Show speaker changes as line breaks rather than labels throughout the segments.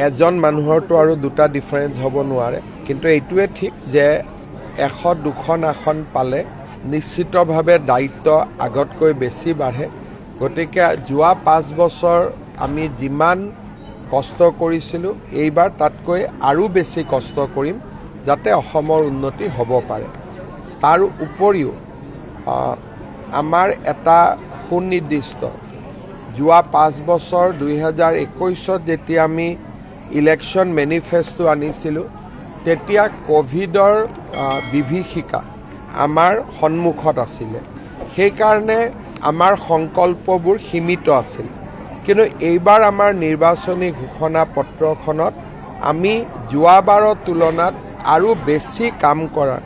এজন মানুহৰটো আৰু দুটা ডিফাৰেন্স হ'ব নোৱাৰে, কিন্তু এইটোৱে ঠিক যে 100-200 আসন পালে নিশ্চিতভাৱে দায়িত্ব আগতকৈ বেছি বাঢ়ে। গতিকে যোৱা 5 বছৰ আমি যিমান কষ্ট কৰিছিলোঁ এইবাৰ তাতকৈ আৰু বেছি কষ্ট কৰিম যাতে অসমৰ উন্নতি হ'ব পাৰে। তাৰ উপৰিও আমাৰ এটা সুনিৰ্দিষ্ট যোৱা 5 বছৰ 2021ত যেতিয়া আমি ইলেকশ্যন মেনিফেষ্টো আনিছিলোঁ তেতিয়া কোভিডৰ বিভীষিকা আমাৰ সন্মুখত আছিলে, সেইকাৰণে আমাৰ সংকল্পবোৰ সীমিত আছিল। কিন্তু এইবাৰ আমাৰ নিৰ্বাচনী ঘোষণা পত্ৰখনত আমি যোৱাবাৰৰ তুলনাত আৰু বেছি কাম কৰাৰ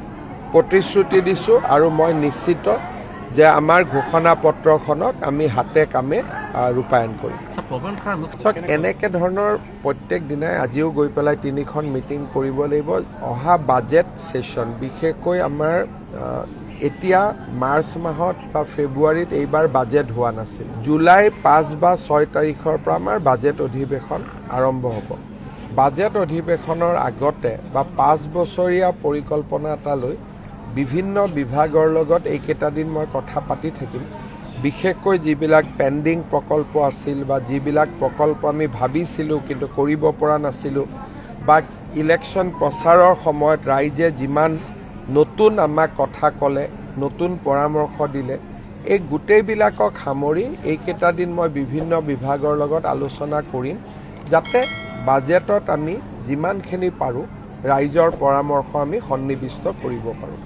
প্ৰতিশ্ৰুতি দিছোঁ আৰু মই নিশ্চিত যে আমাৰ ঘোষণা পত্ৰখনক আমি হাতে কামে ৰূপায়ণ কৰিম। চাওক, এনেকৈ ধৰণৰ প্ৰত্যেক দিনাই আজিও গৈ পেলাই 3খন মিটিং কৰিব লাগিব। অহা বাজেট ছেশ্যন বিশেষকৈ আমাৰ এতিয়া মাৰ্চ মাহত বা ফেব্ৰুৱাৰীত এইবাৰ বাজেট হোৱা নাছিল। জুলাইৰ 5 বা 6 তাৰিখৰ পৰা আমাৰ বাজেট অধিৱেশন আৰম্ভ হ'ব। বাজেট অধিৱেশনৰ আগতে বা 5 বছৰীয়া পৰিকল্পনা এটা লৈ বিভিন্ন বিভাগৰ লগত এইকেইটা দিন মই কথা পাতি থাকিম। বিশেষকৈ যিবিলাক পেণ্ডিং প্ৰকল্প আছিল বা যিবিলাক প্ৰকল্প আমি ভাবিছিলোঁ কিন্তু কৰিব পৰা নাছিলোঁ, বা ইলেকশ্যন প্ৰচাৰৰ সময়ত ৰাইজে যিমান নতুন আমাক কথা ক'লে, নতুন পৰামৰ্শ দিলে, এই গোটেইবিলাকক সামৰি এইকেইটা দিন মই বিভিন্ন বিভাগৰ লগত আলোচনা কৰিম যাতে বাজেটত আমি যিমানখিনি পাৰোঁ ৰাইজৰ পৰামৰ্শ আমি সন্নিৱিষ্ট কৰিব পাৰোঁ।